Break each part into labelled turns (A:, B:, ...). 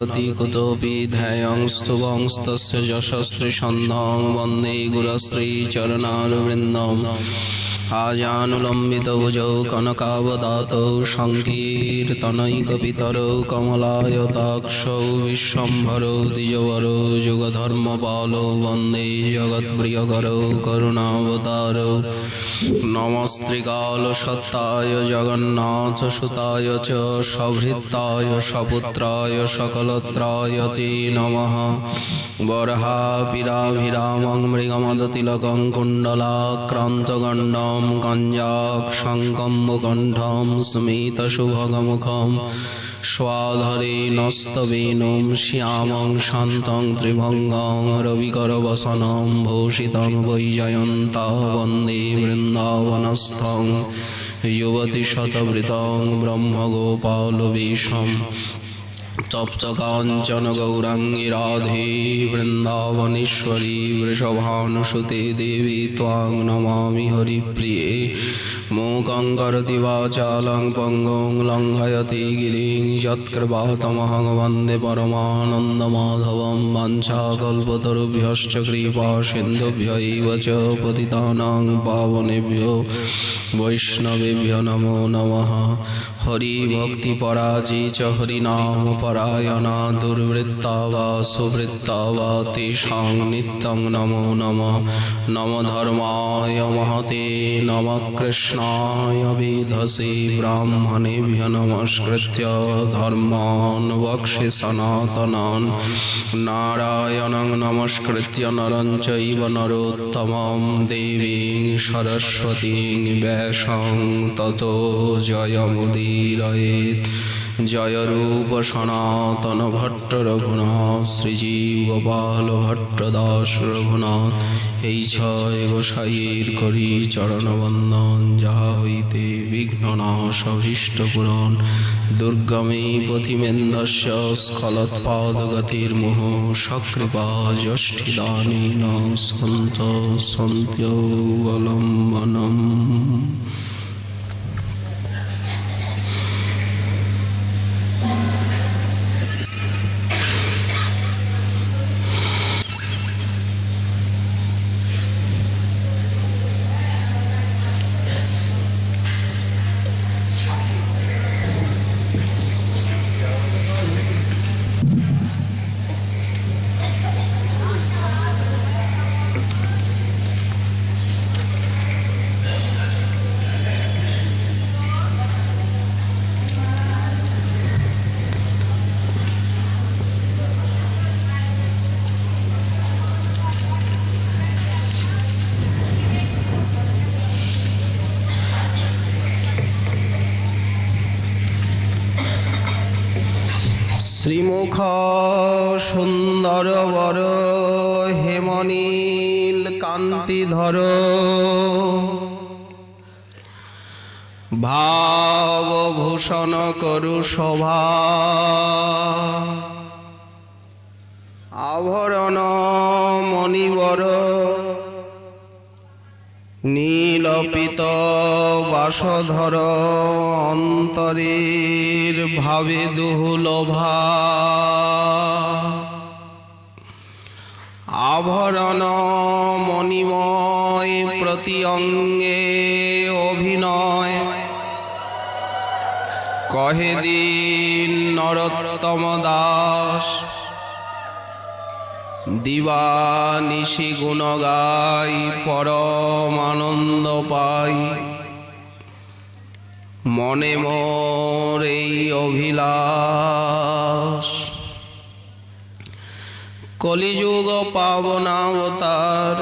A: कुतोऽपि ध्येयं स्तुवंस्तस्य यशस्त्रिसन्धां वन्दे गुरुश्रीचरणारविन्दम् आजानुलम्बितभुजौ कनकावदातौ सङ्कीर्तनैकपितरौ कमलायताक्षौ विश्वम्भरौ द्विजवरौ युगधर्मपालौ वन्दे जगत्प्रियकरौ करुणावतारौ नमस्त्रिकालसत्ताय जगन्नाथसुताय च सभृत्ताय सपुत्राय सकलत्राय ते नमः। वरहापिराभिरामं मृगमदतिलकं कुण्डलाक्रान्तगण्डं कञ्जाक्षं मुकण्ठं स्मितशुभगमुखं स्वाधरेणस्तवेनुं श्यामं शान्तं त्रिभङ्गं रविकरवसनं भूषितं वैजयन्ता वन्दे वृन्दावनस्थं युवतिशतवृतं ब्रह्मगोपालवेशम् तप्तकाञ्चन गौराङ्गी राधे वृन्दावनेश्वरी वृषभानुसुते देवी त्वां नमामि हरिप्रिये। मूकं करोति वाचालं पङ्गुं लङ्घयति गिरिं यत्कृपातमहं वन्दे परमानन्दमाधवं। वाञ्छाकल्पतरुभ्यश्च कृपासिन्धुभ्य एव च पतितानां पावनेभ्यो वैष्णवेभ्यो नमो नमः। हरिभक्तिपराजी च हरिनाम परायणा दुर्वृत्ता वा सुवृत्ता वा तेषां नित्यं नमो नमः। नमो धर्माय महते नमः कृष्णाय वेधसे ब्राह्मणेभ्यः नमस्कृत्य धर्मान् वक्षे सनातनान् नारायणं नमस्कृत्य नरं चैव नरोत्तमं देवीं सरस्वतीं व्यासं ततो जयमुदीरयेत्। जय रूप सनातन भट्ट रघुनाथ श्रीजीव गोपाल भट्ट दास रघुनाथ। এই ছয় গোসাইয়ের করি চরণ বন্দন যাহা হইতে বিঘ্ননাশ অভীষ্ট পূরণ। দুর্গমে পথিমেন্ধস্য স্খলৎপাদগতির্মুহুঃ সকৃপা যষ্ঠিদানেন সন্ত সন্ত্যবলম্বনম। শ্রীমুখ সুন্দর বর হেমনীল কান্তিধর ভাবভূষণ করু শোভা আভরণ মণিবর নীলপিত বাসধর অন্তরের ভাবে দুহুলভা আভরণ মণিময় প্রতি অঙ্গে অভিনয় কহে দিন নরোত্তম দাস দিবানিশি গুণ গাই পরম আনন্দ পাই মনে মোর এই অভিলাষ কলিযুগ পাবনাবতার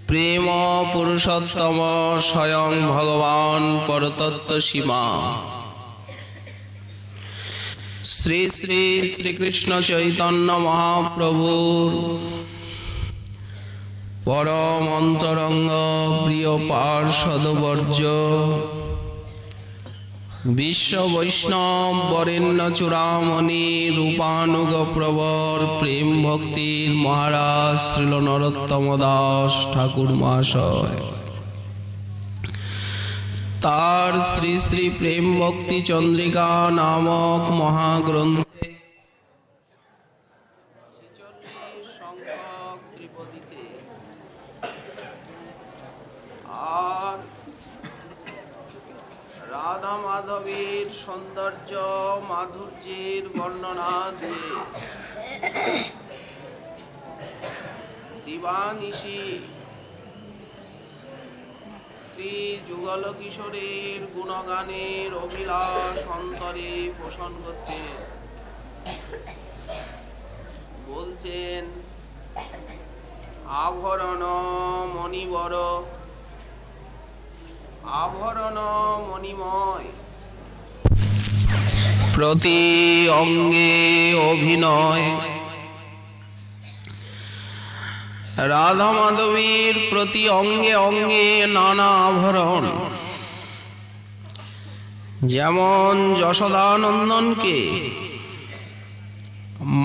A: প্রেম পুরুষোত্তম স্বয়ং ভগবান পরতত্ত্ব সীমা শ্রী শ্রী শ্রীকৃষ্ণ চৈতন্য মহাপ্রভুর পরম অন্তরঙ্গ প্রিয় পার্ষদবর্য বিশ্ব বৈষ্ণব বরেণ্য চূড়ামণি রূপানুগ প্রবর প্রেম ভক্তির মহারাজ শ্রীল নরোত্তম দাস ঠাকুর মহাশয় তার শ্রী শ্রী প্রেম ভক্তি চন্দ্রিকা নামক মহাগ্রন্থে 46 সংখ্যক ত্রিপদীতে আর রাধা মাধবের সৌন্দর্য মাধুর্যের বর্ণনা দিয়ে দিবানিশি শ্রী যুগল কিশোরের গুণগানের অভিলাষ অন্তরে পোষণ করছেন। বলছেন, আভরণ মণিবর, আভরণ মণিময়, প্রতি অঙ্গে অভিনয়। রাধা মাধবীর প্রতি অঙ্গে অঙ্গে নানা আভরণ। যেমন যশোদানন্দনকে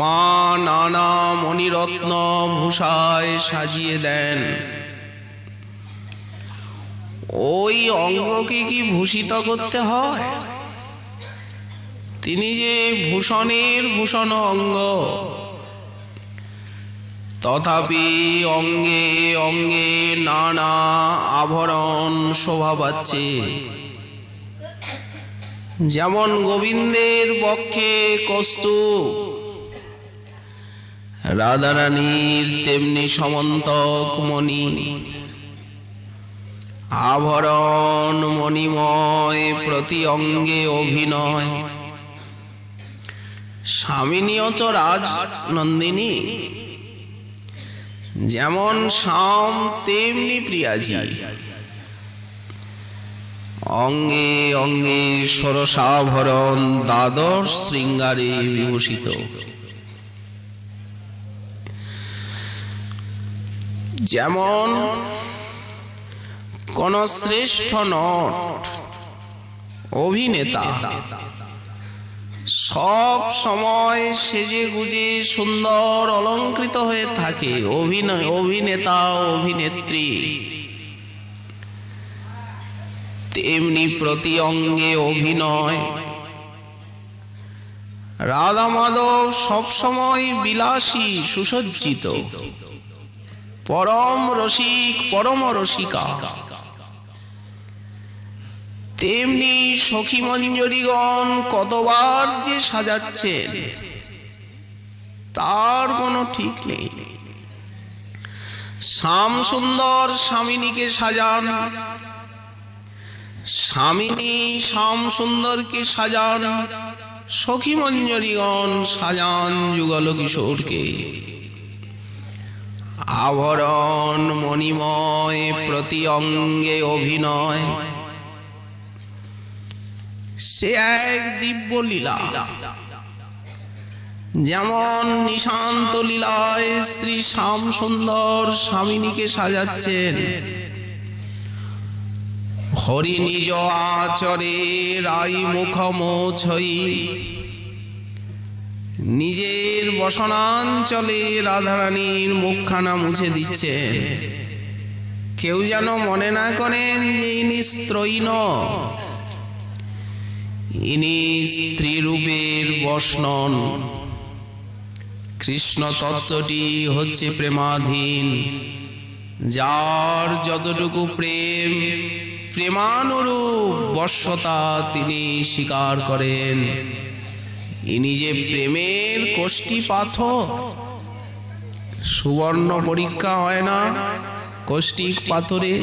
A: মা নানা মণিরত্ন ভূষায় সাজিয়ে দেন, ওই অঙ্গকে কি ভূষিত করতে হয়? তিনি যে ভূষণের ভূষণ অঙ্গ, তথাপি অঙ্গে অঙ্গে নানা আভরণ শোভা পাচ্ছে। যেমন গোবিন্দের বক্ষে কৌস্তুভ, রাধারানীর তেমনি সমন্তক মণি, আভরণ মণিময়, প্রতি অঙ্গে অভিনয়। স্বামিনীও তো রাজনন্দিনী, যেমন শ্যাম তেমনি প্রিয়াজি, অঙ্গে অঙ্গে ষোড়শাভরণ দ্বাদশ শৃঙ্গারে বিভূষিত। যেমন কোন শ্রেষ্ঠ নট অভিনেতা সব সময় সেজে গুজে সুন্দর অলঙ্কৃত হয়ে থাকে, অভিনেতা অভিনেত্রী তেমনি প্রতি অঙ্গে অভিনয়। রাধা মাধব সবসময় বিলাসী সুসজ্জিত, পরম রসিক পরম রসিকা। তেমনি সখী মঞ্জরীগণ কতবার যে সাজাচ্ছেন তার কোনো ঠিক নেই। শ্যাম সুন্দর স্বামিনীকে সাজান, স্বামিনী শ্যাম সুন্দরকে সাজান, সখী মঞ্জরীগণ সাজান যুগল কিশোরকে। আভরণ মণিময়, প্রতি অঙ্গে অভিনয়, সে এক দিব্য লীলা। যেমন নিশান্ত লীলায় শ্রী শ্যাম সুন্দর স্বামিনীকে সাজাচ্ছেন, হরি নিজ আচরে রাই মুখ মোছই, নিজের বসনাঞ্চলে রাধারানীর মুখখানা মুছে দিচ্ছেন। কেউ যেন মনে না করেন যে ইনি স্ত্রৈণ, ইনি স্ত্রী রূপের বসনন। কৃষ্ণ তত্ত্বটি হচ্ছে প্রেমাধীন, যার যতটুকু প্রেম, প্রেমানুরূপ বশ্যতা তিনি স্বীকার করেন। ইনি যে প্রেমের কোষ্ঠী পাথর, সুবর্ণ পরীক্ষা হয় না কোষ্ঠিক পাথরে,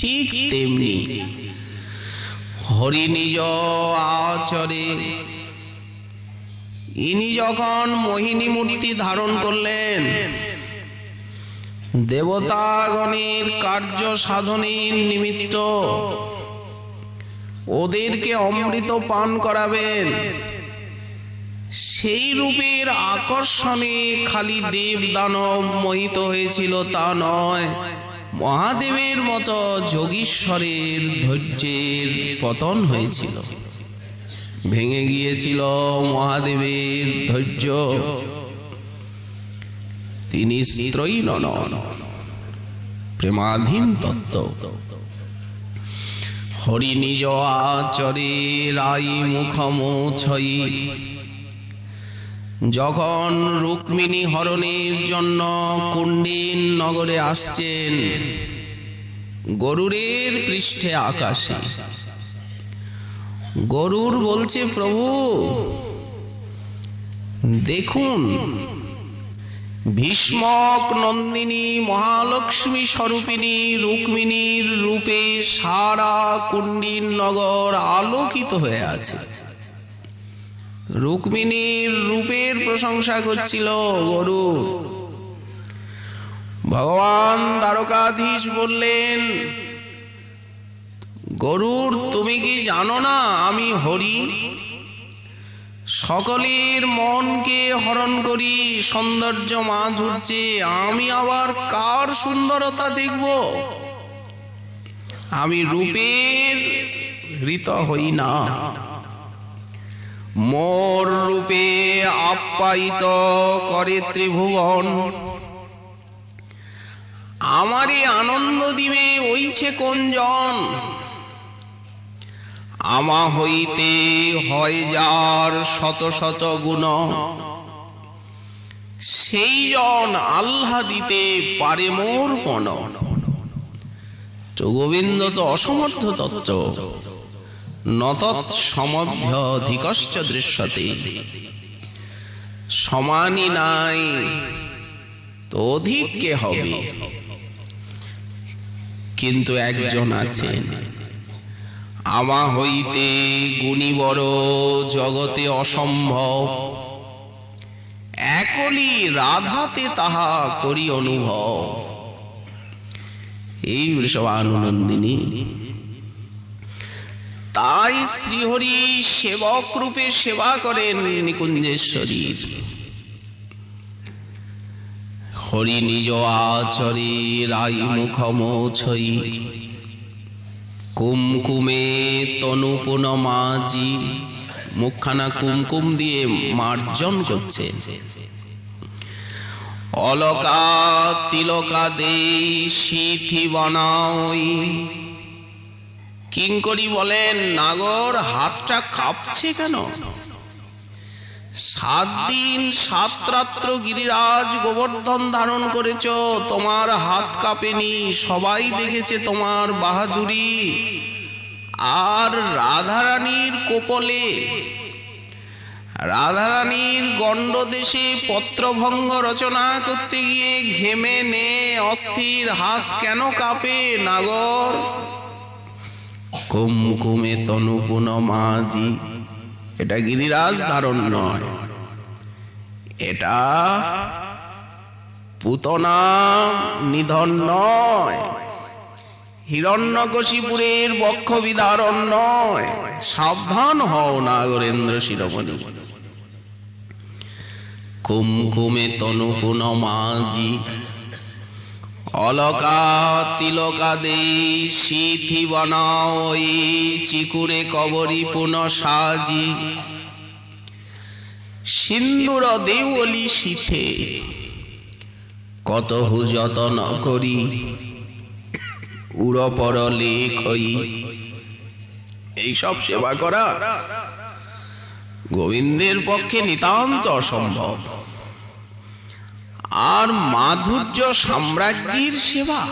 A: ঠিক তেমনি হরি নিজ আচরে। ইনি যখন মোহিনী মূর্তি ধারণ করলেন, দেবতাগণের কার্য সাধনের নিমিত্ত ওদেরকে অমৃত পান করাবেন, সেই রূপের আকর্ষণে খালি দেব দানব মোহিত হয়েছিল তা নয়, মহাদেবের মতো যোগীশ্বরের ধৈর্যের পতন হয়েছিল, ভেঙে গিয়েছিল মহাদেবের ধৈর্য। তিনি স্ত্রৈণ নন, প্রেমাধীন তত্ত্ব। হরি নিজ আচরে রাই মুখমোছই। যখন রুক্মিণী হরণের জন্য কুণ্ডিন নগরে আসছেন, গরুরের পৃষ্ঠে আকাশে গরুর বলছে, প্রভু দেখুন, ভীষ্মক নন্দিনী মহালক্ষ্মী স্বরূপিণী রুক্মিণীর রূপে সারা কুণ্ডিন নগর আলোকিত হয়ে আছে। রুক্মিণীর রূপের প্রশংসা করছিল গরু। ভগবান দ্বারকাধীশ বললেন, গরুর তুমি কি জানো না আমি হরি? সকলের মনকে হরণ করি সৌন্দর্য মাধুর্যে, আমি আবার কার সুন্দরতা দেখব? আমি রূপের হৃত হই না, মোর রূপে আপ্যায়িত করে ত্রিভুবন। আমারই আনন্দ দিবে ওইছে কোন জন? আমা হইতে হয় যার শত শত গুণ, সেই জন আহ্লাদিতে পারে মোর মন। তো গোবিন্দ তো অসমর্থ তত্ত্ব, নতৎ সমভ্যধিকশ্চ দৃশ্যতে। সমানই নাই তো অধিক কে হবে? কিন্তু একজন আছেন, আমা হইতে গুণী বড় জগতে অসম্ভব, একলি রাধাতে তাহা করি অনুভব। এই বৃষভানুনন্দিনী, তাই শ্রীহরি সেবক রূপে সেবা করেন নিকুঞ্জেশ্বরীর। হরি নিজ আচরে রাই মুখমোছই, কুমকুমে তনুপুন মাজি। মুখখানা কুমকুম দিয়ে মার্জন করছে। অলকা তিলকা দে সিথি বানাই। কিঙ্করী বলেন, নাগর হাতটা কাঁপছে কেন? 7 দিন 7 রাত্র গিরিরাজ গোবর্ধন ধারণ করেছ, তোমার হাত কাঁপেনি। সবাই দেখেছে তোমার বাহাদুরি। আর রাধারানীর কোপলে, রাধারানীর গণ্ডদেশে পত্রভঙ্গ রচনা করতে গিয়ে ঘেমে নে অস্থির, হাত কেন কাঁপে নাগর? কুমকুমে তনুপুন মাজি। এটা গিরিরাজ ধারণ নয়, এটা পুতনা নিধন নয়, হিরণ্যকশিপুরের বক্ষ বিদারণ নয়। সাবধান হও নাগরেন্দ্র শিরোমণি। কুমকুমে তনুপুন মাজি, অলকা তিলকা দে সিথি বানাই। চিকুরে কবরী পুন সাজি, সিন্দুর দেউলি শীতে কতহু যতন করি। উড়পর লেখই। এইসব সেবা করা গোবিন্দের পক্ষে নিতান্ত অসম্ভব। আর মাধুর্য সাম্রাজ্ঞীর সেবা,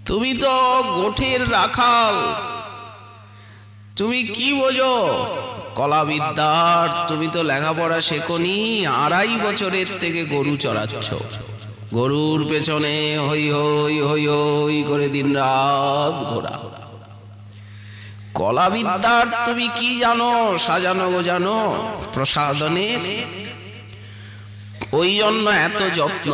A: তুমি তো গোঠের রাখাল, তুমি কি বোঝো কলা বিদ্যার? তুমি তো লেখাপড়া শেখনি, 2.5 বছরের থেকে গরু চড়াচ্ছ। গরুর পেছনে হই হই হই হই করে দিন রাত ঘোরা। কলা বিদ্যার তুমি কি জানো? সাজানো গোজানো প্রসাদনের। ওই জন্য এত যত্ন।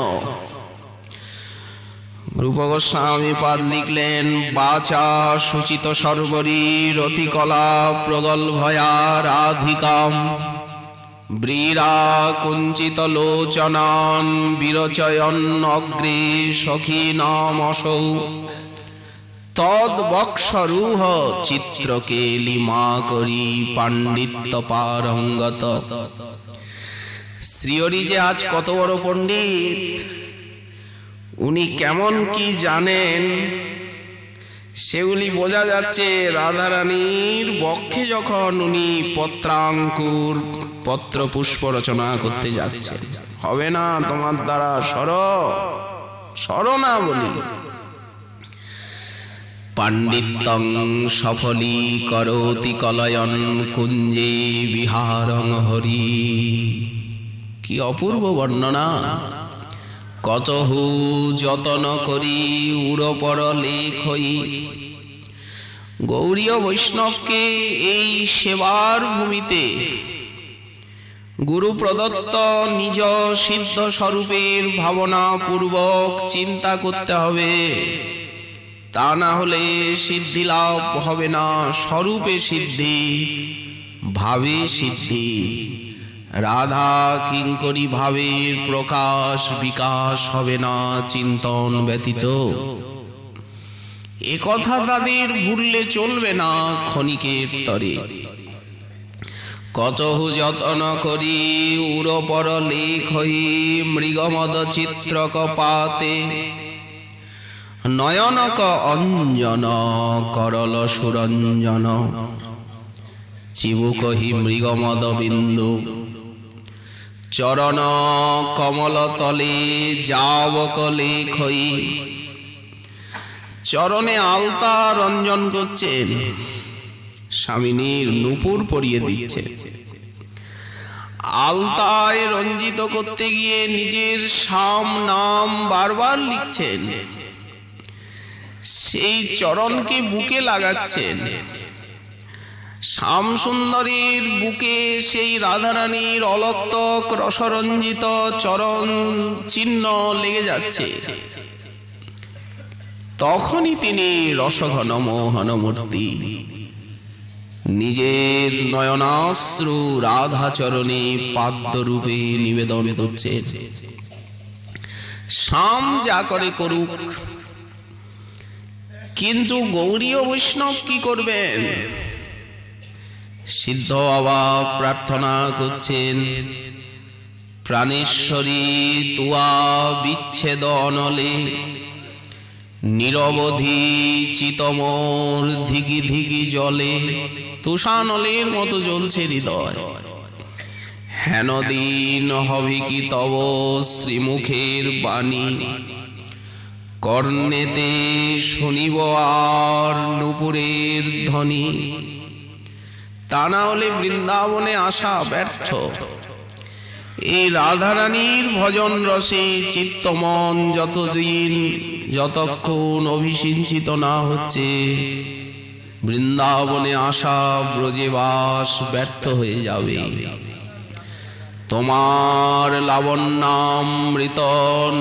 A: রূপ গোস্বামী পাদ লিখলেন, বাচা সুচিত সর্বরী রতিকলা প্রগল্ভয়া রাধিকাম। ব্রীরা কুঞ্চিত লোচনান বিরচয়ন অগ্রে সখী নামসৌ। তদ বক্ষরূহ চিত্রকে লিমা করি পাণ্ডিত্য পারঙ্গত। শ্রীহরি যে আজ কত বড় পণ্ডিত, উনি কেমন কি জানেন সেগুলি বোঝা যাচ্ছে রাধারানীর বক্ষে যখন উনি পত্রাঙ্কুর পত্র পুষ্প রচনা করতে যাচ্ছেন। হবে না তোমার দ্বারা, সরো না বলি। পাণ্ডিত্যং সফলী করোতি কলয়ন কুঞ্জে বিহারং হরি। কি অপূর্ব বর্ণনা! কতহু যতন করি উরপর লেখ হই। গৌড়ীয় বৈষ্ণবকে এই সেবার ভূমিতে গুরু প্রদত্ত নিজ সিদ্ধ স্বরূপের ভাবনা পূর্বক চিন্তা করতে হবে, তা না হলে সিদ্ধি লাভ হবে না। স্বরূপে সিদ্ধি, ভাবে সিদ্ধি। রাধা কিঙ্করী ভাবের প্রকাশ বিকাশ হবে না চিন্তন ব্যতীত। এ কথা তাদের ভুললে চলবে না ক্ষণিকের তরে। কতহু যতন করি উরপর লেখ হই। মৃগমদ চিত্রক পাতে নয়নক অঞ্জন করল সুরঞ্জন। চিবুকহি মৃগমদ বিন্দু চরণ কমল তলে যাবক লেখ হই। চরণে আলতা রঞ্জন করছেন, স্বামিনীর নূপুর পরিয়ে দিচ্ছে। আলতায় রঞ্জিত করতে গিয়ে নিজের শাম নাম বারবার লিখছেন। সেই চরণকে বুকে লাগাচ্ছেন। শ্যাম সুন্দরীর বুকে সেই রাধারানীর অলক্তক রসরঞ্জিত চরণ চিহ্ন লেগে যাচ্ছে। তখনই তিনি রসঘন মোহন মূর্তি নিজের নয়নাশ্রু রাধাচরণে পাদ্যরূপে নিবেদন করছেন। শ্যাম যা করে করুক, কিন্তু গৌড়ীয় বৈষ্ণব কি করবেন? সিদ্ধ বাবা প্রার্থনা করছেন, প্রাণেশ্বরী তুয়া বিচ্ছেদ অনলে। নিরবধি চিতমোর ধিকি ধিকি জলে। তুষানলের মতো জ্বলছে হৃদয়। হেন দিন হবে কি তব শ্রীমুখের বাণী। কর্ণেতে শুনিব আর নূপুরের ধ্বনি। তা না হলে বৃন্দাবনে আসা ব্যর্থ। এই রাধারানীর ভজন রসে চিত্তমন যতক্ষণ অভিসিঞ্চিত না হচ্ছে, বৃন্দাবনে আসা ব্রজেবাস ব্যর্থ হয়ে যাবে। তোমার লাবণ্যামৃত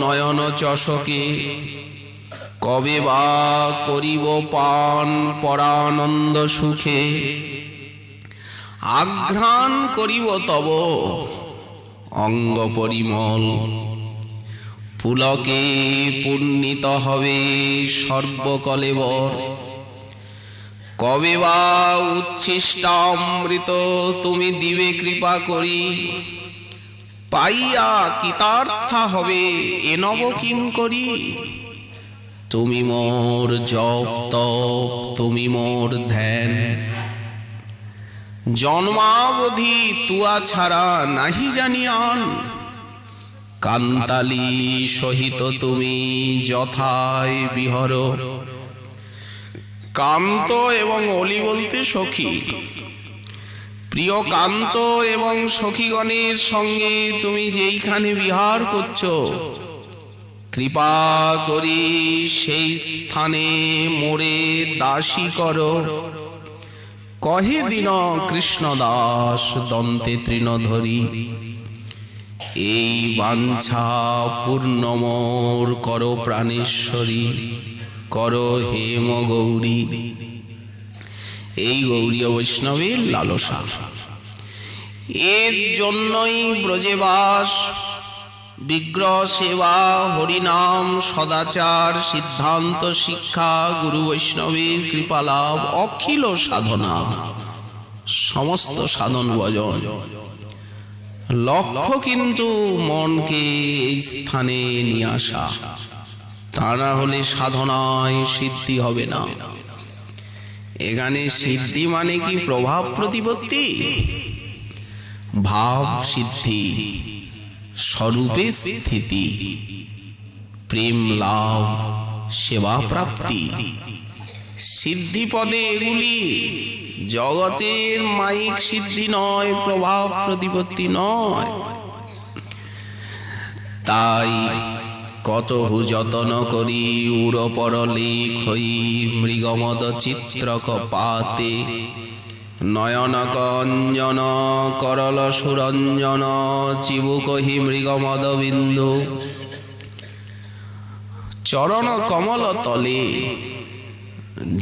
A: নয়ন চষকে কবে বা করিব পান পরানন্দ সুখে। আঘ্রাণ করিব তব অঙ্গ পরিমল। পুলকে পূর্ণিত হবে সর্বকলেবর। কবে বা উচ্ছিষ্টামৃত তুমি দিবে কৃপা করি। পাইয়া কৃতার্থা হবে এ নব কিং করি। তুমি মোর জপ তপ, তুমি মোর ধ্যান। জন্মাবধি তুয়া ছাড়া নাহি জানি আন। কান্তালি সহিত তুমি যথায় বিহর। কান্ত এবং অলি বলতে সখী। প্রিয় কান্ত এবং সখীগণের সঙ্গে তুমি যেইখানে বিহার করছো, কৃপা করি সেই স্থানে মোরে দাসী করো। কহে দিন কৃষ্ণদাস দন্তে তৃণধরি। এই বাঞ্ছা পূর্ণ মোর করো প্রাণেশ্বরী, করো হেম গৌরী। এই গৌরীয় বৈষ্ণবের লালসা। এর জন্যই ব্রজেবাস, বিগ্রহ সেবা, হরিনাম, সদাচার, সিদ্ধান্ত শিক্ষা, গুরু বৈষ্ণবের কৃপালাভ, অখিল সাধনা, সমস্ত সাধন ভজন। লক্ষ্য কিন্তু মনকে এই স্থানে নিয়ে আসা। তা না হলে সাধনায় সিদ্ধি হবে না। এখানে সিদ্ধি মানে কি প্রভাব প্রতিপত্তি? ভাব সিদ্ধি, স্বরূপে স্থিতি, প্রেম লাভ, সেবা প্রাপ্তি, সিদ্ধি পদে এগুলি। জগতের মাইক সিদ্ধি নয়, প্রভাব প্রতিপত্তি নয়। তাই কতহু যতন করি উরপর লেখ হই মৃগমদ চিত্রক পাতে, নয়ন কঞ্জন করল সুরঞ্জন চিবুকহি মৃগমদ বিন্দু, চরণ কমল তলে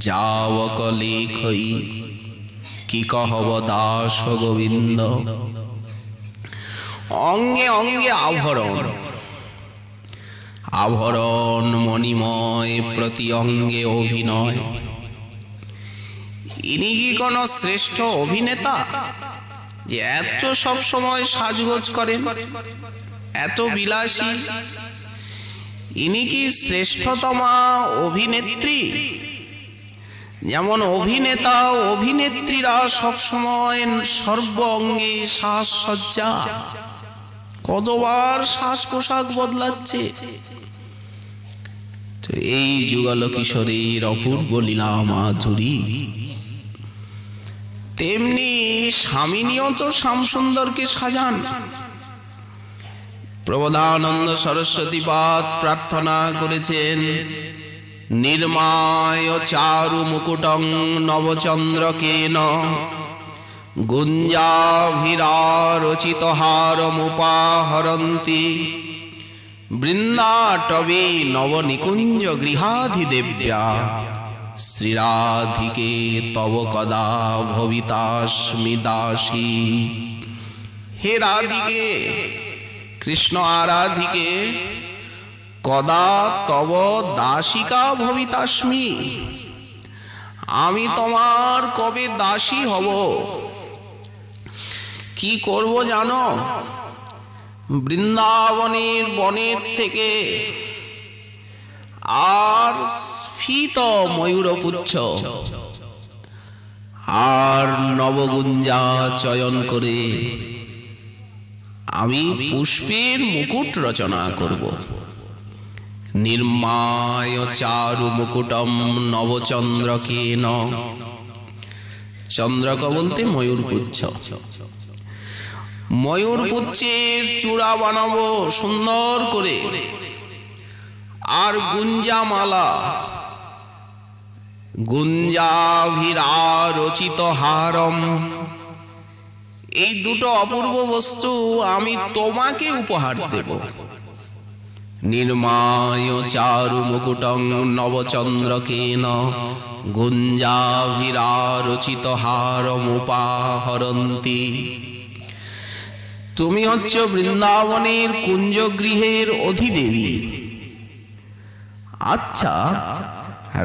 A: যাবক লেখ হই কি কহব দাস গোবিন্দ। অঙ্গে অঙ্গে আভরণ, আভরণ মণিময় প্রতি অঙ্গে অভিনয়। ইনি কি কোন শ্রেষ্ঠ অভিনেতা যে এত সব সময় সাজগোজ করেন, এত বিলাসী? ইনি কি শ্রেষ্ঠতমা অভিনেত্রী? যেমন অভিনেতা অভিনেত্রীরা সব সময় সর্ব অঙ্গে সাজসজ্জা, কতবার সাজ পোশাক বদলাচ্ছে। এই যুগল কিশোরীর অপূর্ব লীলা মাধুরী। তেমনি স্বামিনীও তো শ্যামসুন্দরকে সাজান। প্রবোধানন্দ সরস্বতী পাদ প্রার্থনা করেছেন, নির্মায় চারু মুকুটং নবচন্দ্রকেন গুঞ্জাভিরারচিত হারমুপাহরন্তি বৃন্দাটবে নবনিকুঞ্জ গৃহাধিদেব্যা শ্রীরাধিকে তব কদা ভবিতাস্মি দাসী। হে রাধিকে, কৃষ্ণ আরাধিকে, কদা তব দাসিকা ভবিতাস্মি, আমি তোমার কবে দাসী হব? কি করব জানো? বৃন্দাবনের বনের থেকে আর স্ফীত ময়ূরপুচ্ছ আর নবগুঞ্জা চয়ন করে আমি পুষ্পের মুকুট রচনা করব। নির্মায় চারু মুকুটম নবচন্দ্রকেন, চন্দ্রক বলতে ময়ূরপুচ্ছ। ময়ূরপুচ্ছের চূড়া বানাবো সুন্দর করে, আর গুঞ্জামালা, গুঞ্জাভিরারচিত হারম, এই দুটো অপূর্ব বস্তু আমি তোমাকে উপহার দেব। নির্মায় চারু মুকুটং নবচন্দ্রকেন গুঞ্জাভিরারচিত হারমুপাহরন্তি। তুমি হচ্ছ বৃন্দাবনের কুঞ্জগৃহের অধিদেবী। আচ্ছা,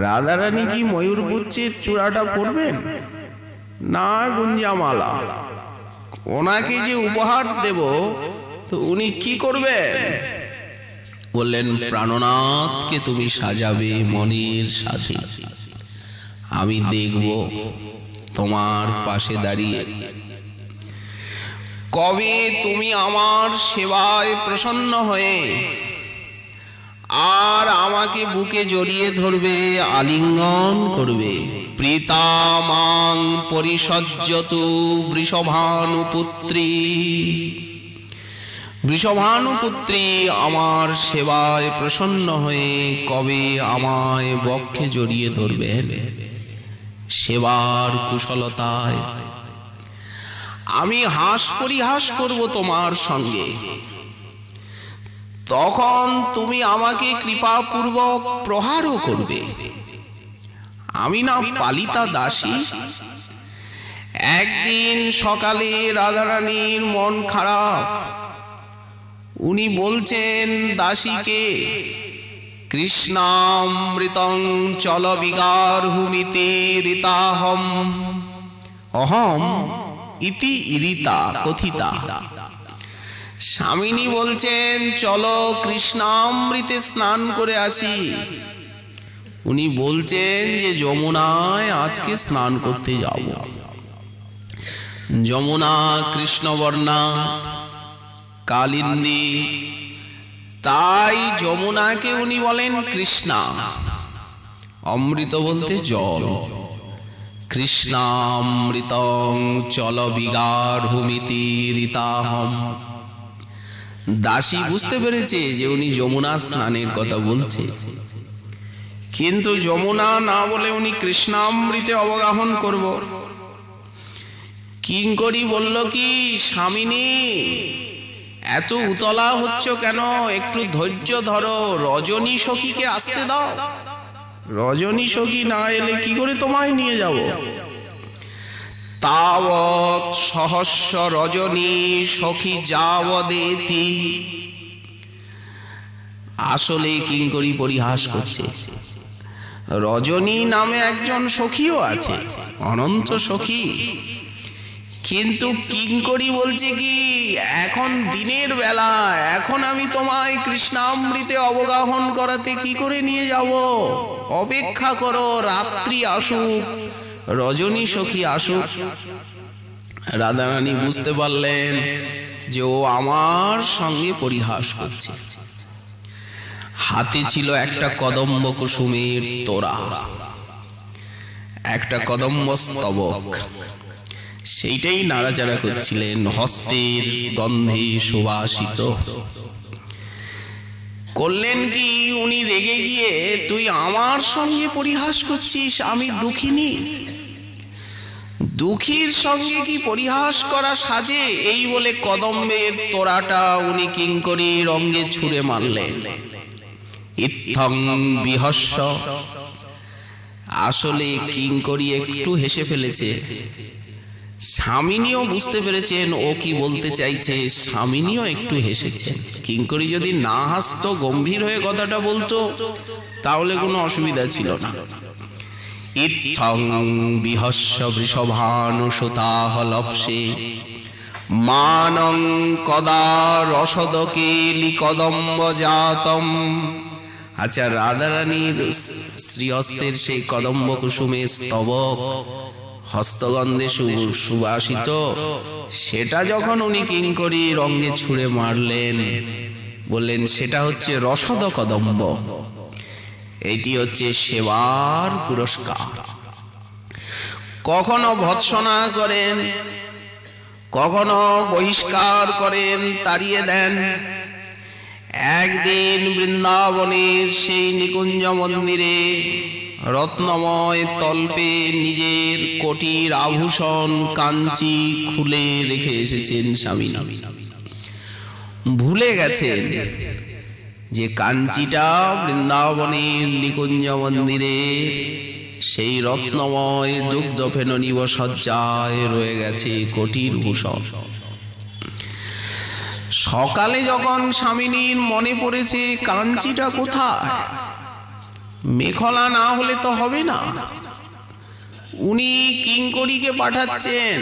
A: রাধারানী কি ময়ূরপুচ্ছের চূড়াটা পরবেন না গুঞ্জামালা? ওনাকে যে উপহার দেব, তো উনি কি করবেন? বললেন, প্রাণনাথকে তুমি সাজাবে মনের সাথে, আমি দেখব তোমার পাশে দাঁড়িয়ে। কবে তুমি আমার সেবায় প্রসন্ন হয়ে আর আমাকে বুকে জড়িয়ে ধরবে, আলিঙ্গন করবে। প্রীতামাং পরিসজ্জতু বৃষভানুপুত্রী, বৃষভানুপুত্রী আমার সেবায় প্রসন্ন হয়ে কবে আমায় বক্ষে জড়িয়ে ধরবেন? সেবার কুশলতায় আমি হাস পরিহাস করব তোমার সঙ্গে। তখন তুমি আমাকে কৃপাপূর্বক প্রহারও করবে। আমি না পালিতা দাসী? একদিন সকালে রাধারানীর মন খারাপ, উনি বলছেন দাসীকে, কৃষ্ণামৃতং চল বিগার্হুমিতি ঋতাহম অহম ইতি ইরিতা কথিতা। স্বামিনী বলছেন, চলো কৃষ্ণামৃতে স্নান করে আসি। উনি বলছেন যে যমুনায় আজকে স্নান করতে যাব। যমুনা কৃষ্ণবর্ণা কালিন্দী, তাই যমুনাকে উনি বলেন কৃষ্ণা। অমৃত বলতে জল। কৃষ্ণামৃতং চল বিগাঢ়মিতি ঋতাহম। দাসী বুঝতে পেরেছে যে উনি যমুনা স্নানের কথা বলছে, কিন্তু যমুনা না বলে উনি কৃষ্ণামৃতে অবগাহন করব। কিঙ্করী বলল কি, স্বামিনী এত উতলা হচ্ছ কেন, একটু ধৈর্য ধরো, রজনী সখীকে আসতে দাও। রজনী সখী না এলে কি করে তোমায় নিয়ে যাব? তাবৎ সহস্র রজনী সখী যাবদেতি। আসলে কিঙ্করী পরিহাস করছে। রজনী নামে একজন সখীও আছে, অনন্ত সখী, কিন্তু কিঙ্করী বলছে কি, এখন দিনের বেলা, এখন আমি তোমায় কৃষ্ণামৃতে অবগাহন করাতে কি করে নিয়ে যাব? অপেক্ষা করো, রাত্রি আসুক, রজনী সখী আসুক। রাধারানী বুঝতে পারলেন যে ও আমার সঙ্গে পরিহাস করছে। হাতে ছিল একটা কদম্ব কুসুমের তোড়া, একটা কদম্ব স্তবক, সেইটাই নাড়াচাড়া করছিলেন, হস্তের গন্ধে সুবাসিত। করলেন কি, উনি রেগে গিয়ে, তুই আমার সঙ্গে পরিহাস করছিস, আমি দুঃখিনী, দুঃখীর সঙ্গে কি পরিহাস করা সাজে? এই বলে কদম্বের তোড়াটা উনি কিঙ্করীর অঙ্গে ছুঁড়ে মারলেন। ইত্থং বিহস্য। আসলে কিঙ্করী একটু হেসে ফেলেছে। স্বামিনীও বুঝতে পেরেছেন ও কি বলতে চাইছে, স্বামিনীও একটু হেসেছেন। কিঙ্করী যদি না হাসতো, গম্ভীর হয়ে কথাটা বলতো, তাহলে কোনো অসুবিধা ছিল না। ইত্থং বিহস্য বৃষভানুসুতাহ লপ্সে মানং কদা রসদকেলি কদম্ব জাতম। আচ্ছা, রাধারানীর শ্রীহস্তের সেই কদম্ব কুসুমের স্তবক, হস্তগন্ধে সুবাসিত, সেটা যখন উনি কিঙ্করীর অঙ্গে ছুঁড়ে মারলেন, বললেন সেটা হচ্ছে রসদ কদম্ব, এটি হচ্ছে সেবার পুরস্কার। কখনো ভৎসনা করেন, কখনো বহিষ্কার করেন, তাড়িয়ে দেন। একদিন বৃন্দাবনের সেই নিকুঞ্জ মন্দিরে রত্নময় তল্পে নিজের কোটির আভূষণ কাঞ্চি খুলে রেখে এসেছেন স্বামী। ভুলে গেছেন যে কাঞ্চিটা বৃন্দাবনের নিকুঞ্জ মন্দিরে সেই রত্নময় দুগ্ধ ফেননিব সজ্জায় রয়ে গেছে কোটির ভূষণ। সকালে যখন স্বামিনীর মনে পড়েছে কাঞ্চিটা কোথায়, মেখলা না হলে তো হবে না, উনি কিঙ্করীকে পাঠাচ্ছেন,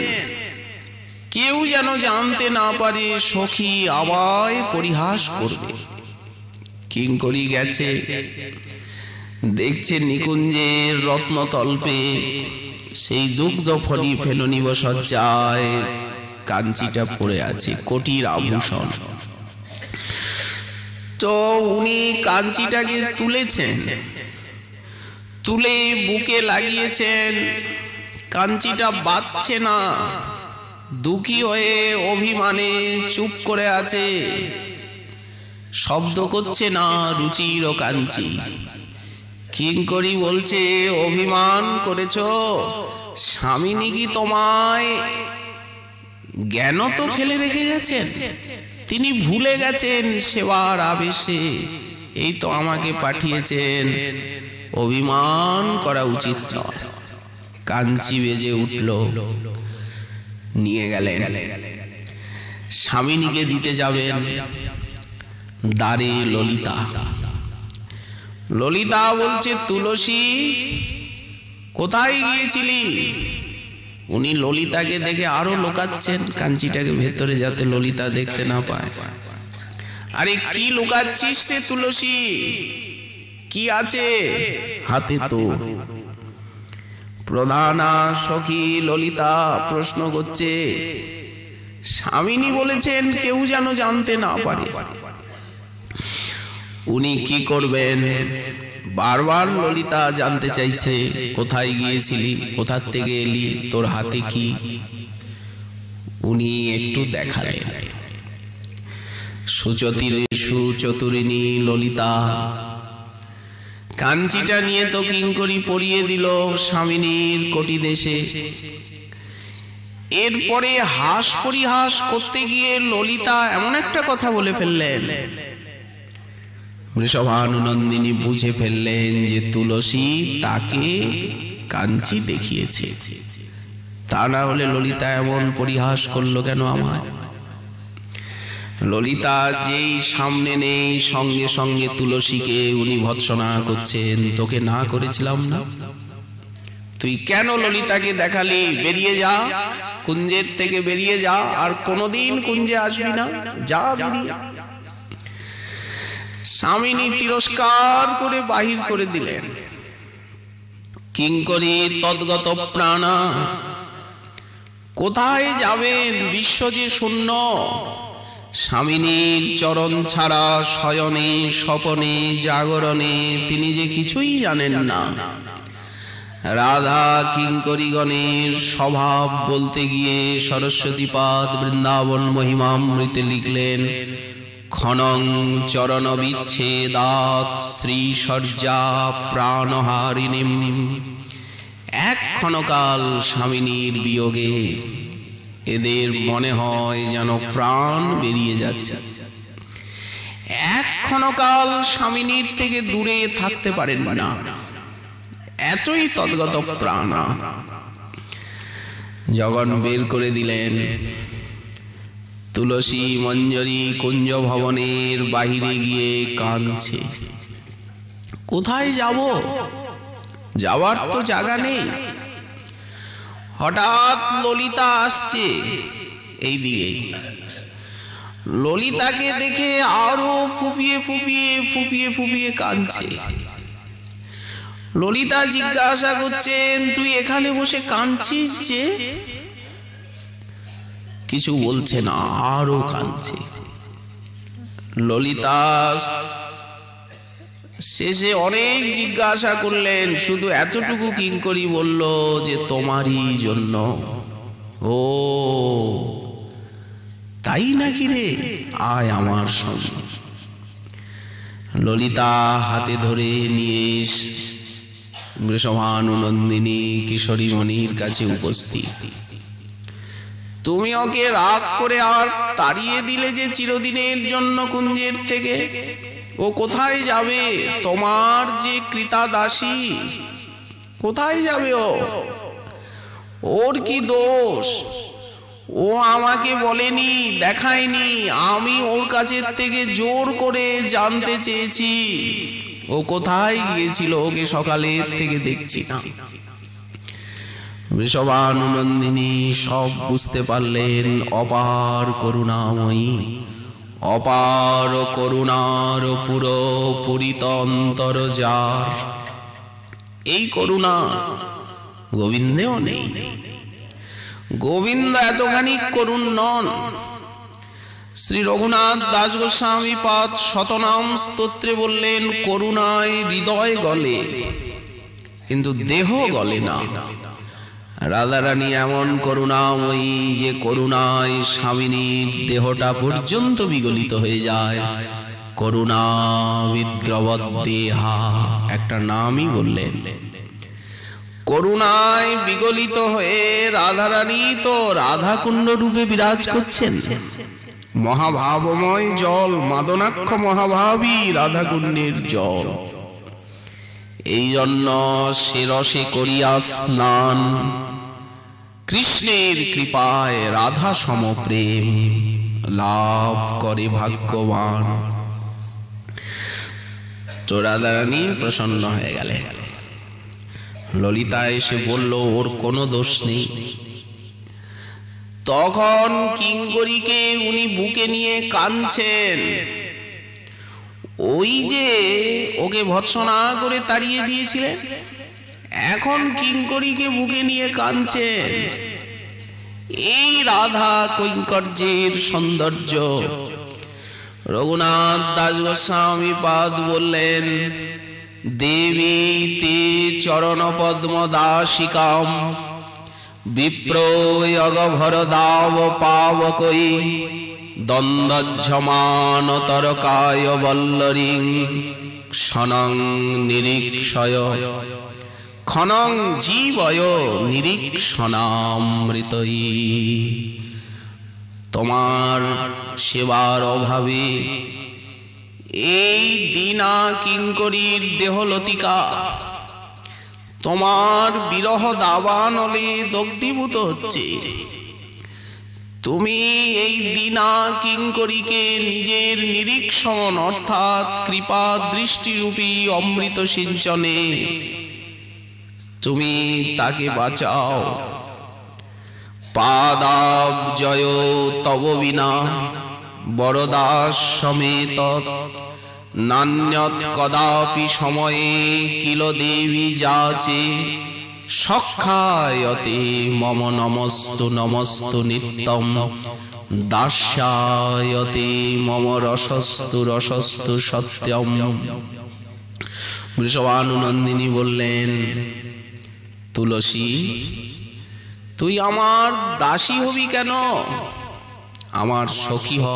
A: কেউ যেন জানতে না পারে, সখী আমায় পরিহাস করবে। কিঙ্করী গেছে, দেখছে নিকুঞ্জের রত্নতল্পে সেই দুগ্ধ ফণি ফেননিব সজ্জায় কাঞ্চিটা পড়ে আছে, কোটির আভূষণ। তো উনি কাঞ্চিটাকে তুলেছেন, তুলে বুকে লাগিয়েছেন, কাঞ্চিটা বাজছে না, দুঃখী হয়ে অভিমানে চুপ করে আছে, শব্দ করছে না রুচির ও কাঞ্চি। কিঙ্করী বলছে, অভিমান করেছ, স্বামিনী কি তোমায় জ্ঞান তো ফেলে রেখে গেছেন, তিনি ভুলে গেছেন সেবার আবেশে, এই তো আমাকে পাঠিয়েছেন, অভিমান করা উচিত নয়। কাঞ্চি বেজে উঠল, নিয়ে গেলেন, স্বামিনীকে দিতে যাবেন, দ্বারে ললিতা। ললিতা বলছে, তুলসী কোথায় গিয়েছিলি? উনি ললিতাকে দেখে আরো লুকাচ্ছেন কাঞ্চিটাকে ভেতরে, যাতে ললিতা দেখতে না পায়। আরে কি লুকাচ্ছিস রে তুলসী, কি আছে হাতে? তো প্রধানা সখী ললিতা প্রশ্ন করছে, স্বামিনী বলেছেন কেউ যেন জানতে না পারে। উনি কি করবেন? বারবার ললিতা জানতে চাইছে, কোথায় গিয়েছিলি, কোথার থেকে এলি, তোর হাতে কি? উনি একটু দেখালেন। সুচতুরিণী ললিতা কাঞ্চিটা নিয়ে তো কিঙ্করি পরিয়ে দিল স্বামিনীর কোটি দেশে। এরপরে হাস পরিহাস করতে গিয়ে ললিতা এমন একটা কথা বলে ফেললেন, বৃষভানুনন্দিনী বুঝে ফেললেন যে তুলসী তাকে কাঞ্চি দেখিয়েছে। তা না হলে ললিতা এমন পরিহাস করলো কেন আমায়? ললিতা যেই সামনে নেই, সঙ্গে সঙ্গে তুলসীকে উনি ভৎসনা করছেন, তোকে না করেছিলাম না? তুই কেন ললিতাকে দেখালি? বেরিয়ে যা, কুঞ্জের থেকে বেরিয়ে যা, আর কোনোদিন কুঞ্জে আসবি না, যা বেরিয়ে। স্বামিনী তিরস্কার করে বাহির করে দিলেন। কিঙ্করি তদ্গত প্রাণা, কোথায় যাবেন? বিশ্ব যে শূন্য। স্বামিনীর চরণ ছাড়া শয়নে স্বপনে জাগরণে তিনি যে কিছুই জানেন না। রাধা কিঙ্করিগণের স্বভাব বলতে গিয়ে সরস্বতীপাদ বৃন্দাবন মহিমামৃতে লিখলেন, ক্ষণং চরণ বিচ্ছেদাৎ শ্রী সর্যা প্রাণহারিণীম। এক ক্ষণকাল স্বামিনীর বিয়োগে এদের মনে হয় যেন প্রাণ বেরিয়ে যাচ্ছে। এক ক্ষণকাল স্বামিনীর থেকে দূরে থাকতে পারেন না, এতই তদ্গত প্রাণা। জগন বের করে দিলেন। তুলসী মঞ্জরি কুঞ্জ ভবনের বাহিরে গিয়ে কাঁদছে। কোথায় যাব? যাওয়ার তো জায়গা নেই। হঠাৎ ললিতা আসছে এই দিকে। ললিতাকে দেখে আরো ফুপিয়ে ফুপিয়ে ফুপিয়ে ফুপিয়ে কাঁদছে। ললিতা জিজ্ঞাসা করছেন, তুই এখানে বসে কাঁদছিস যে? কিছু বলছে না, আরো কাঁদছে। ললিতা শেষে অনেক জিজ্ঞাসা করলেন, শুধু এতটুকু কিঙ্করি বলল যে তোমারই জন্য। ও তাই নাকি রে, আয় আমার সঙ্গে। ললিতা হাতে ধরে নিয়ে বৃষভানুনন্দিনী কিশোরীমণির কাছে উপস্থিত। তুমি ওকে রাগ করে আর তাড়িয়ে দিলে যে চিরদিনের জন্য কুঞ্জের থেকে। ও কোথায় যাবে? তোমার যে কৃতা দাসী, কোথায় যাবে ও? ওর কি দোষ? ও আমাকে বলেনি, দেখায়নি। আমি ওর কাছের থেকে জোর করে জানতে চেয়েছি ও কোথায় গিয়েছিল। ওকে সকালের থেকে দেখছি না। বৃষভানুনন্দিনী সব বুঝতে পারলেন। অপার করুণাময়ী, অপার করুণার পুরো পুরিতন্তর যার, এই করুণা গোবিন্দেও নেই। গোবিন্দ এতখানি করুণ নন। শ্রী রঘুনাথ দাস গোস্বামী পাদ শতনাম স্তোত্রে বললেন, করুণায় হৃদয় গলে কিন্তু দেহ গলে না। রাধারানী এমন করুণাময়ী যে করুণায় স্বামিনীর দেহটা পর্যন্ত বিগলিত হয়ে যায়। করুণা বিদ্রবদ্দেহা একটা নামই বললেন। করুণায় বিগলিত হয়ে রাধারানী তো রাধাকুণ্ড রূপে বিরাজ করছেন। মহাভাবময় জল, মাদনাক্ষ মহাভাবী রাধাকুণ্ডের জল। এই জন্য সে রসে করিয়া স্নান, কৃষ্ণের কৃপায় রাধা সমপ্রেম লাভ করে ভাগ্যবান। তো রাধারানী প্রসন্ন হয়ে গেলেন। ললিতা এসে বলল, ওর কোনো দোষ নেই। তখন কিঙ্করীকে উনি বুকে নিয়ে কাঁদছেন। ওই যে ওকে ভৎসনা করে তাড়িয়ে দিয়েছিলেন, এখন কিঙ্করীকে বুকে নিয়ে কাঁদছেন। এই রাধা কৈঙ্কর্যের সৌন্দর্য। রঘুনাথ দাস গোস্বামী পাদ বললেন, দেবী তে চরণ পদ্ম দাসিকাম বিপ্রয়গভর দাব পাবকই দ্বন্দ্বজ্জমান তরকায় বল্লরিং ক্ষণং নিরীক্ষয় ক্ষণং জীবয় নিরীক্ষণামৃতই। তোমার সেবার অভাবে এই দীনা কিঙ্করীর দেহলতিকা তোমার বিরহ দাবানলে দগ্ধীভূত হচ্ছে। তুমি এই দীনা কিঙ্করীকে নিজের নিরীক্ষণ অর্থাৎ কৃপা দৃষ্টিরূপী অমৃত সিঞ্চনে তুমি তাকে বাঁচাও। পাদাব জয় তব বিনা বরদাস সমেত নান্যত কদাপি সময়ে কিল দেবী যাচে সখ্যায়তে মম নমস্তু নমস্তু নিত্যম দাস্যায়তে মম রসস্তু রসস্তু সত্যম। বৃষভানুনন্দিনী বললেন, তুলসী, তুই আমার দাসী হবি কেন? আমার সখী হ,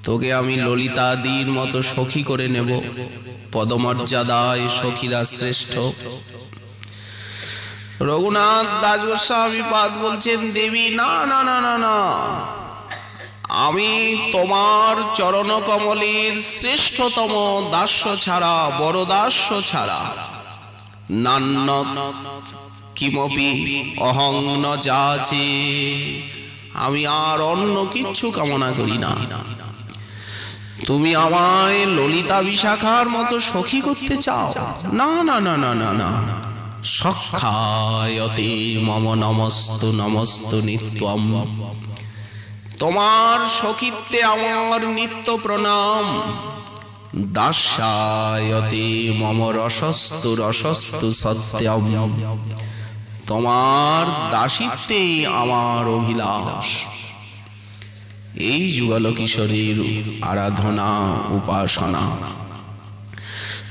A: তোকে আমি ললিতাদির মতো সখী করে নেব। পদমর্যাদায় সখীরা শ্রেষ্ঠ। রঘুনাথ দাস গোস্বামী পাদ বলছেন, দেবী না না না না না, আমি তোমার চরণ কমলের শ্রেষ্ঠতম দাস্য ছাড়া, বড় দাস্য ছাড়া নান্য কিমপি অহং ন যাচে, আমি আর অন্য কিচ্ছু কামনা করি না। তুমি আমায় ললিতা বিশাখার মতো সখী করতে চাও? না না না না না না, সখ্যায়তে মম নমস্তু নমস্তু নিত্যম। তোমার সখীত্বে আমার নিত্য প্রণাম। দাস্যায়তে মম রসস্তু রসস্তু সত্যম। তোমার দাসিত্বে আমার অভিলাষ। এই যুগল কিশোরীর আরাধনা উপাসনা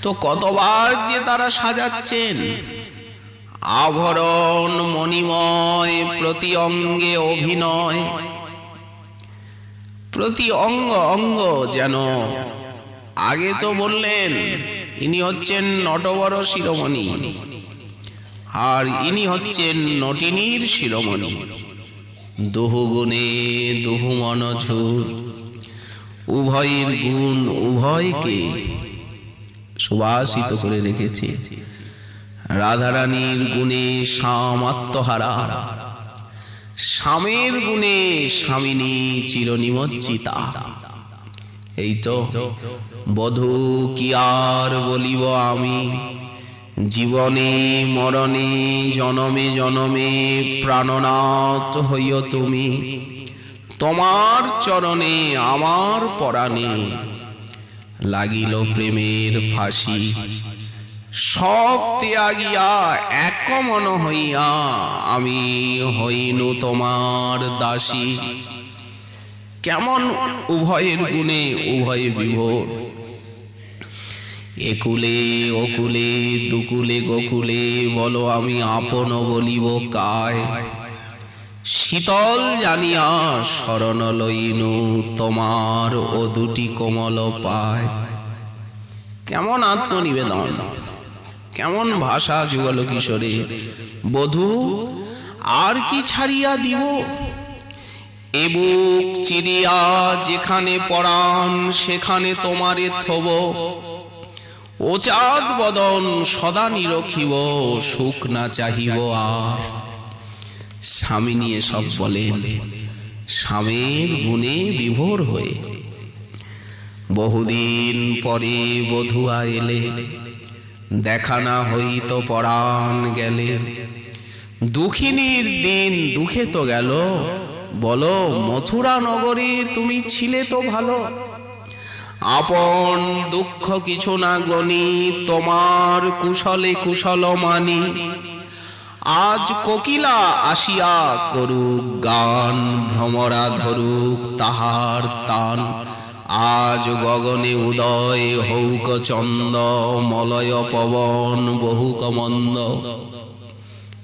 A: তো কতবার যে তারা সাজাচ্ছেন। আভরণ মণিময় প্রতি অঙ্গে অভিনয়, প্রতি অঙ্গ অঙ্গ যেন। আগে তো বললেন ইনি হচ্ছেন নটবর শিরোমণি, আর ইনি হচ্ছেন নটিনীর শিরোমণি। দুহু গুণে দুহু মনঝুর, উভয়ের গুণ উভয়কে সুবাসিত করে রেখেছে। রাধারানীর গুণে শ্যাম আত্মহারা, স্বামীর গুণে স্বামিনী চিরনিমজ্জিতা। এই তো বধূ কি আর বলিব আমি, জীবনে মরণে জনমে জনমে প্রাণনাথ হইও তুমি। তোমার চরণে আমার পরাণে লাগিল প্রেমের ফাঁসি। সব ত্যাগিয়া এক মন হইয়া আমি হইনু তোমার দাসী। কেমন উভয়ের গুণে উভয়ে বিভোর। একুলে ওকুলে দুকুলে গোকুলে বলো আমি আপন বলিব কায়। শীতল জানিয়া শরণ লইনু তোমার ও দুটি কোমল পায়। কেমন আত্মনিবেদন, কেমন ভাষা যুগল কিশোরে। বধূ আর কি ছাড়িয়া দিব, এ বুক চিরিয়া যেখানে পরাণ সেখানে তোমারে থব। ও চাঁদ বদন সদা নিরখিব, সুখ না চাহিব আর। স্বামী নিয়ে সব বলেন, স্বামীর গুণে বিভোর হয়ে। বহুদিন পরে বধূয়া এলে, দেখা না হইত পরাণ গেলে। দুঃখিনীর দিন দুঃখে তো গেল, বলো মথুরা নগরে তুমি ছিলে তো ভালো। আপন দুঃখ কিছু না গনি, তোমার কুশলে কুশল মানি। আজ কোকিলা আসিয়া করুক গান, ভ্রমরা ধরুক তাহার তান। আজ গগনে উদয় হৌক চন্দ, মলয় পবন বহুক মন্দ।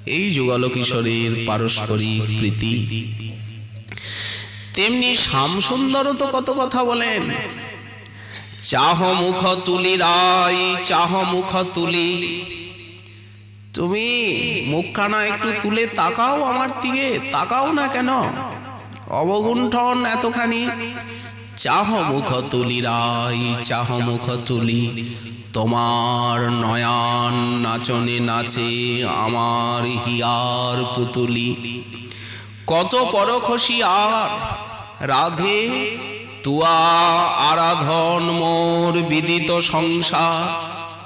A: এই যুগল কিশোরের পারস্পরিক প্রীতি। তেমনি শ্যামসুন্দরও তো কত কথা বলেন। চাহ মুখ তুলি রাই, চাহ মুখ তুলি। তুমি মুখখানা একটু তুলে তাকাও আমার দিকে, তাকাও না কেন? অবগুণ্ঠন এতখানি। চাহ মুখ তুলি রাই, চাহ মুখ তুলি। তোমার নয়ন নাচনে নাচে আমার হিয়ার পুতুলি। কত পরখসি আর রাধে, তুয়া আরাধন মোর বিদিত সংসার।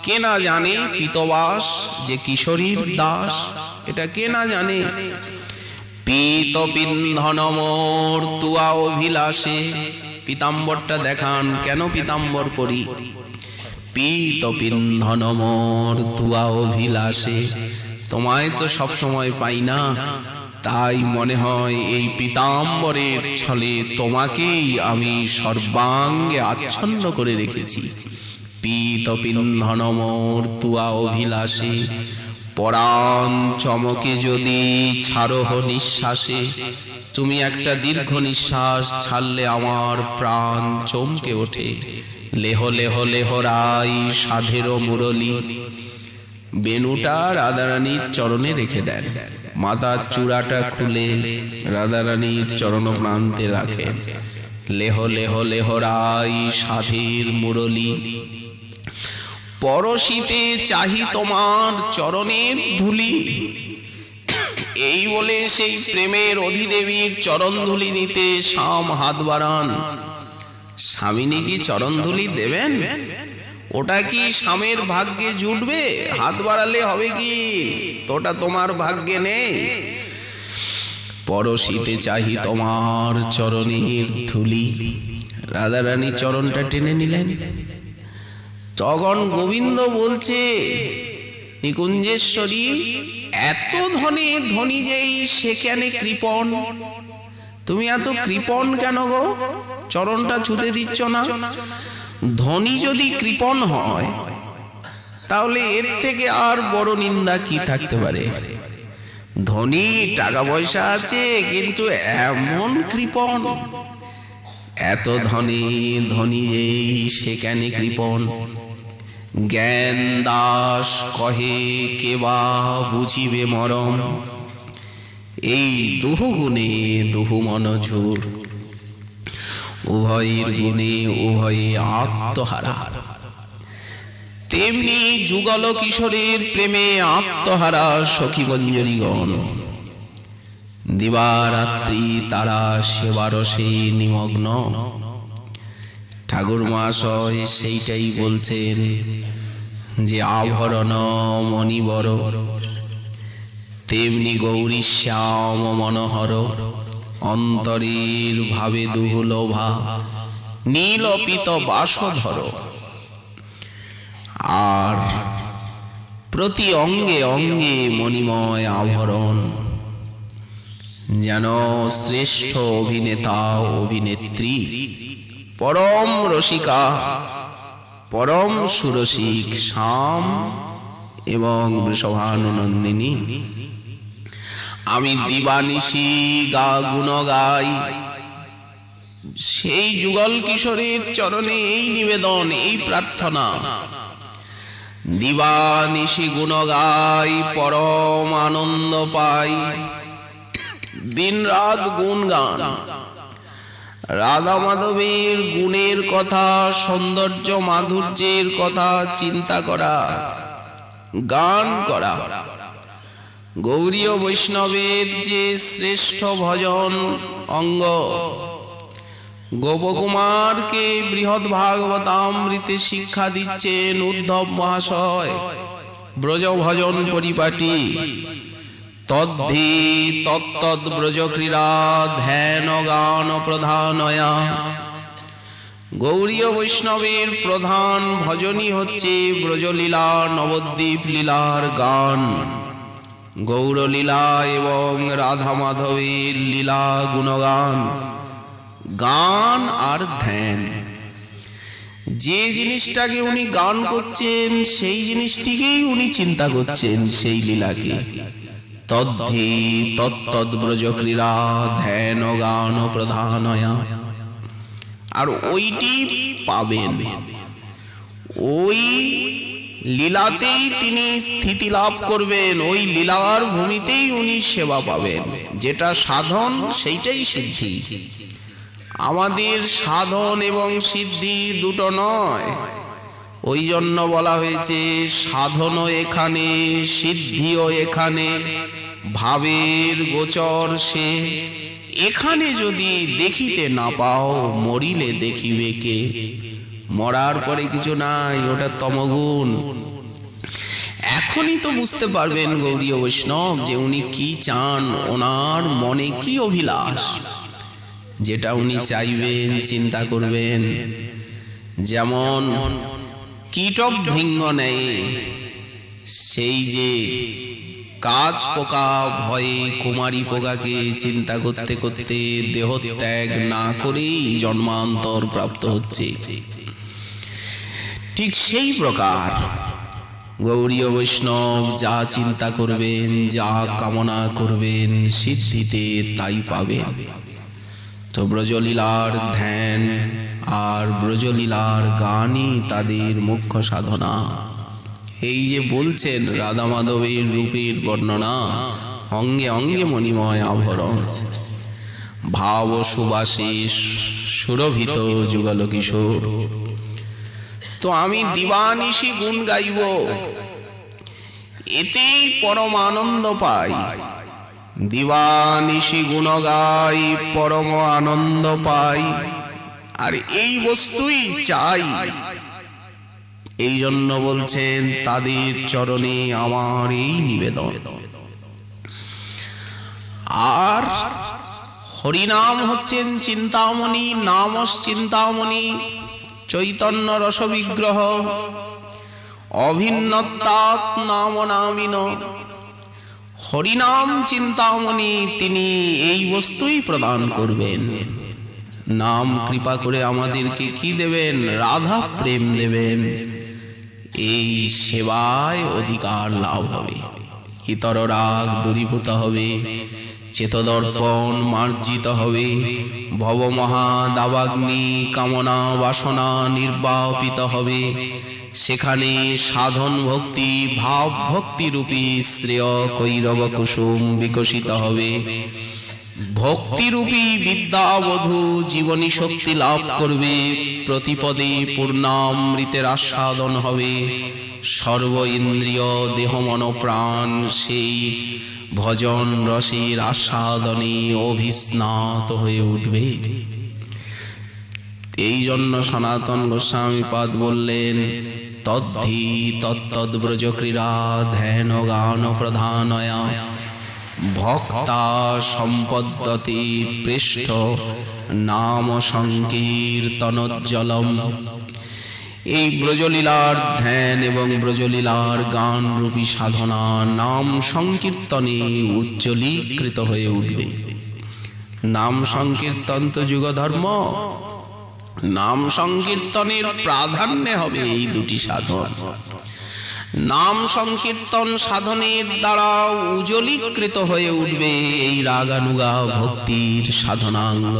A: কে না জানে পীতবাস যে কিশোরীর দাস? এটা কে না জানে? পীত পিন্ধন মোর তুয়া অভিলাষে। পীতাম্বরটা দেখান, কেন পীতাম্বর পরি? পীত পিন্ধন মোর তুয়া অভিলাষে। তোমায় তো সব সময় পাই না, তাই মনে হয় এই পীতাম্বরের ছলে তোমাকেই আমি সর্বাঙ্গে আচ্ছন্ন করে রেখেছি। পীত পিন্ধন মোর তুয়া অভিলাষে। পরাণ চমকে যদি ছাড়হ নিঃশ্বাসে। তুমি একটা দীর্ঘ নিঃশ্বাস ছাড়লে আমার প্রাণ চমকে ওঠে। লেহ লেহ লেহ রাই সাধের মুরলী। বেনুটা রাধারানীর চরণে রেখে দেন, মাথার চূড়াটা খুলে রাধারানীর চরণ প্রান্তে রাখেন। লেহ লেহ লেহ রাই সাধের মুরলী। পরশিতে চাহি তোমার চরণের ধুলি। এই বলে সেই প্রেমের অধিদেবীর চরণ ধুলি নিতে শ্যাম হাত বাড়ান। স্বামিনী কি চরণ ধুলি দেবেন? ওটা কি স্বামীর ভাগ্যে জুটবে? হাত বাড়ালে হবে কি? ওটা তোমার ভাগ্যে নেই। পরশিতে চাহি তোমার চরণের ধুলি। রাধারানী চরণটা টেনে নিলেন। তখন গোবিন্দ বলছে, নিকুঞ্জেশ্বরী, এত ধনে ধনী যেই সে কেন কৃপণ? তুমি এত কৃপণ কেন গো? চরণটা ছুতে দিচ্ছ না। ধনী যদি কৃপণ হয় তাহলে এর থেকে আর বড় নিন্দা কি থাকতে পারে? ধনী টাকা পয়সা আছে, কিন্তু এমন কৃপণ। এত ধনী ধনী এই সে কেন কৃপণ? জ্ঞান দাস কহে কেবা বুঝিবে মরম। এই দুহু গুণে দুহু মনঝুর। উভয়ের গুণে উভয়ে আত্মহারা। তেমনি যুগল কিশোরের প্রেমে আত্মহারা সখী মঞ্জরীগণ। দিবারাত্রি তারা সেবারসে নিমগ্ন। ঠাকুর মহাশয় সেইটাই বলছেন যে আভরণ মণিবর, তেমনি গৌরী শ্যাম মনোহর। অন্তরীর ভাবে দুহুলোভা, নীল পিত বাসধর। আর প্রতি অঙ্গে অঙ্গে মণিময় আভরণ, যেন শ্রেষ্ঠ অভিনেতা অভিনেত্রী, পরম রসিকা পরম সুরসিক শ্যাম এবং বৃষভানুনন্দিনী। আমি দিবানিশি গুণ গাই। সেই যুগল কিশোরের চরণে এই নিবেদন, এই প্রার্থনা। দিবানিশি গুণ গাই, পরম আনন্দ পাই। দিন রাত গুণ গান। রাধা মাধবের গুণের কথা, সৌন্দর্য মাধুর্যের কথা চিন্তা করা, গান করা। গৌরীয় বৈষ্ণবের যে শ্রেষ্ঠ ভজন অঙ্গ, গোপকুমারকে বৃহৎ ভাগবতামৃতে শিক্ষা দিচ্ছেন উদ্ধব মহাশয়। ব্রজ ভজন পরিপাটি। তদ্ধি তত্তদ ব্রজ ক্রীড়া ধ্যান গান প্রধানয়া। গৌড়ীয় বৈষ্ণবের প্রধান ভজনই হচ্ছে ব্রজলীলা নবদ্বীপ লীলার গান। গৌরলীলা এবং রাধা মাধবের লীলা গুণগান, গান আর ধ্যান। যে জিনিসটাকে উনি গান করছেন সেই জিনিসটিকেই উনি চিন্তা করছেন, সেই লীলাকে। তদ্ধি তত্তদ ব্রজ ক্রীড়া ধ্যান গান প্রধানয়া। আর ওইটি পাবেন, ওই লীলাতেই তিনি স্থিতি লাভ করবেন, ওই লীলার ভূমিতেই উনি সেবা পাবেন। যেটা সাধন সেইটাই সিদ্ধি। আমাদের সাধন এবং সিদ্ধি দুটো নয়, ওই জন্য বলা হয়েছে সাধনও এখানে সিদ্ধিও এখানে, ভাবের গোচর সে। এখানে যদি দেখিতে না পাও মরিলে দেখিবে কে। মরার পরে কিছু নাই, ওটা তমগুণ। এখনই তো বুঝতে পারবেন গৌড়ীয় বৈষ্ণব যে উনি কি চান, ওনার মনে কি অভিলাষ, যেটা উনি চাইবেন চিন্তা করবেন। যেমন কীটক ভৃঙ্গ নেয়, সেই যে কাজ পোকা ভয়ে কুমারী পোকাকে চিন্তা করতে করতে দেহত্যাগ না করেই জন্মান্তর প্রাপ্ত হচ্ছে, ঠিক সেই প্রকার গৌড়ীয় বৈষ্ণব যা চিন্তা করবেন, যা কামনা করবেন, সিদ্ধিতে তাই পাবেন। তো ব্রজলীলার ধ্যান আর ব্রজলীলার গানই তাদের মুখ্য সাধনা। এই যে বলছেন রাধা মাধবের রূপের বর্ণনা, অঙ্গে অঙ্গে মণিময় আভরণ, ভাব সুবাসে সুরভিত যুগল কিশোর। তো আমি দিবানিশি গুণ গাইব, এতেই পরম আনন্দ পাই। দিবানিশি গুণ গাই পরম আনন্দ পাই, আর এই বস্তুই চাই। এই জন্য বলছেন তাদের চরণে আমার এই নিবেদন। আর হরিনাম হচ্ছেন চিন্তামণি, নামস চিন্তামণি, চৈতন্য রস বিগ্রহ, অভিন্নতাৎ নাম নামিন। হরিনাম চিন্তামণি, তিনি এই বস্তুই প্রদান করবেন। নাম কৃপা করে আমাদেরকে কি দেবেন? রাধা প্রেম দেবেন। এই সেবায় অধিকার লাভ হবে, ইতর রাগ দূরীভূত হবে, চেতদর্পণ মার্জিত হবে, ভবমহা দাবাগ্নি কামনা বাসনা নির্বাপিত হবে। সেখানে সাধন ভক্তি ভাব ভক্তি রূপী শ্রেয় কৈরব কুসুম বিকশিত হবে। ভক্তিরূপী বিদ্যাবধূ জীবনী শক্তি লাভ করবে, প্রতিপদে পূর্ণামৃতের আস্বাদন হবে। সর্ব ইন্দ্রিয় দেহ মন প্রাণ সেই ভজন রসের আস্বাদনে অভিস্নাত হয়ে উঠবে। এই জন্য সনাতন গোস্বামী পাদ বললেন, তদ্ধি তত্তদ ব্রজ ক্রীড়া ধ্যান গান প্রধানয়া ভক্তা সম্পদ্যতি পৃষ্ঠ নাম সংকীর্তনোজ্জ্বলম। এই ব্রজলীলার ধ্যান এবং ব্রজলীলার গান রূপী সাধনা নাম সংকীর্তনে উজ্জ্বলীকৃত হয়ে উঠবে। নাম সংকীর্তন তো যুগ ধর্ম, নাম সংকীর্তনের প্রাধান্য হবে এই দুটি সাধন। নাম সংকীর্তন সাধনের দ্বারা উজ্জ্বলীকৃত হয়ে উঠবে এই রাগানুগা ভক্তির সাধনাঙ্গ।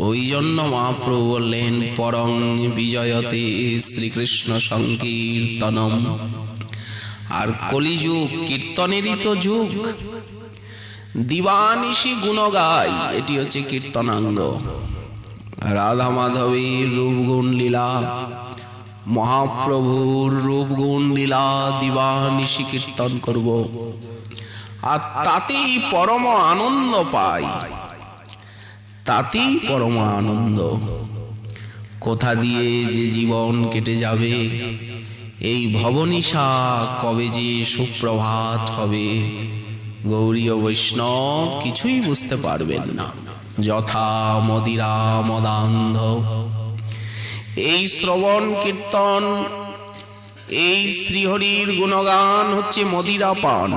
A: ওই জন্য মহাপ্রভু বললেন, পরং বিজয়তে শ্রীকৃষ্ণ সংকীর্তনম। আর কলিযুগ কীর্তনেরই তো যুগ। দিবানিশি গুণ গাই, এটি হচ্ছে কীর্তনাঙ্গ। রাধা মাধবের রূপগুণ লীলা, মহাপ্রভুর রূপগুণ লীলা দিবানিশি কীর্তন করব, আর তাতেই পরম আনন্দ পাই। তাতেই পরম আনন্দ। কোথা দিয়ে যে জীবন কেটে যাবে, এই ভবনিশা কবে যে সুপ্রভাত হবে, গৌড়ীয় বৈষ্ণব কিছুই বুঝতে পারবেন না। যথা মদিরা মদান্ধ এই শ্রবণ কীর্তন, এই শ্রীহরির গুণগান হচ্ছে মদিরা পান।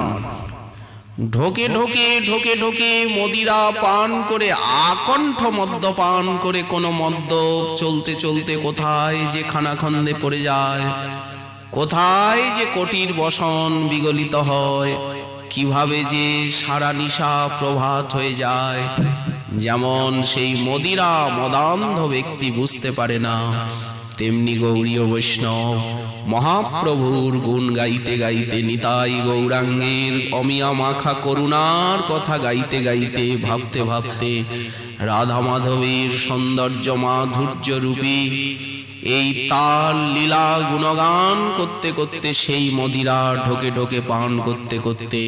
A: ঢোকে ঢোকে ঢোকে ঢোকে মদিরা পান করে, আকণ্ঠ মদ্যপান করে কোনো মদ্যপ চলতে চলতে কোথায় যে খানাখন্দে পড়ে যায়, কোথায় যে কোটির বসন বিগলিত হয়, কিভাবে যে সারা নিশা প্রভাত হয়ে যায়। যেমন সেই মদিরা মদান্ধ ব্যক্তি বুঝতে পারে না, তেমনি গৌড়ীয় বৈষ্ণব মহাপ্রভুর গুণ গাইতে গাইতে, নিতাই গৌরাঙ্গের অমিয়া মাখা করুণার কথা গাইতে গাইতে, ভাবতে ভাবতে, রাধা মাধবীর সৌন্দর্য মাধুর্য রূপী এই তাল লীলা গুণগান করতে করতে, সেই মদিরা ঢোকে ঢোকে পান করতে করতে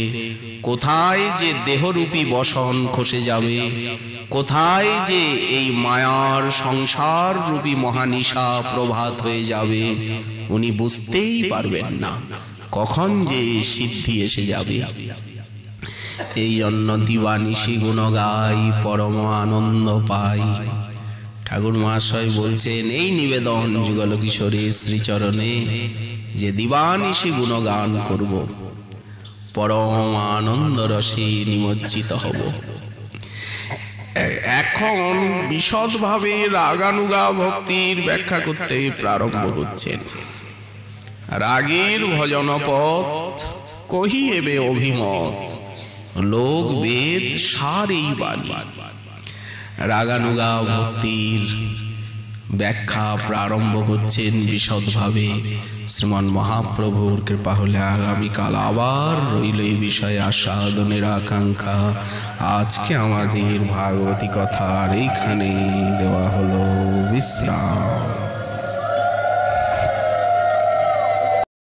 A: কোথায় যে দেহরূপী বসন খসে যাবে, কোথায় যে এই মায়ার সংসার রূপী মহানিশা প্রভাত হয়ে যাবে, উনি বুঝতেই পারবেন না কখন যে সিদ্ধি এসে যাবে। এই জন্য দিবানিশি গুণ গাই, পরম আনন্দ পাই। ঠাকুর মহাশয় বলছেন এই নিবেদন যুগল কিশোরের শ্রীচরণে, যে দিবানিশি গুণগান করব, পরম আনন্দ রসে নিমজ্জিত হব। এখন বিশদভাবে রাগানুগা ভক্তির ব্যাখ্যা করতে প্রারম্ভ করছেন। রাগের ভজন পথ কহি এবে অভিমত, লোক বেদ সার এই বাণী। রাগানুগা ভক্তির ব্যাখ্যা প্রারম্ভ করছেন বিশদভাবে। শ্রীমান মহাপ্রভুর কৃপা হলে আগামীকাল আবার রইল এই বিষয়ে আস্বাদনের আকাঙ্ক্ষা। আজকে আমাদের ভাগবতী কথার এইখানে দেওয়া হলো বিশ্রাম।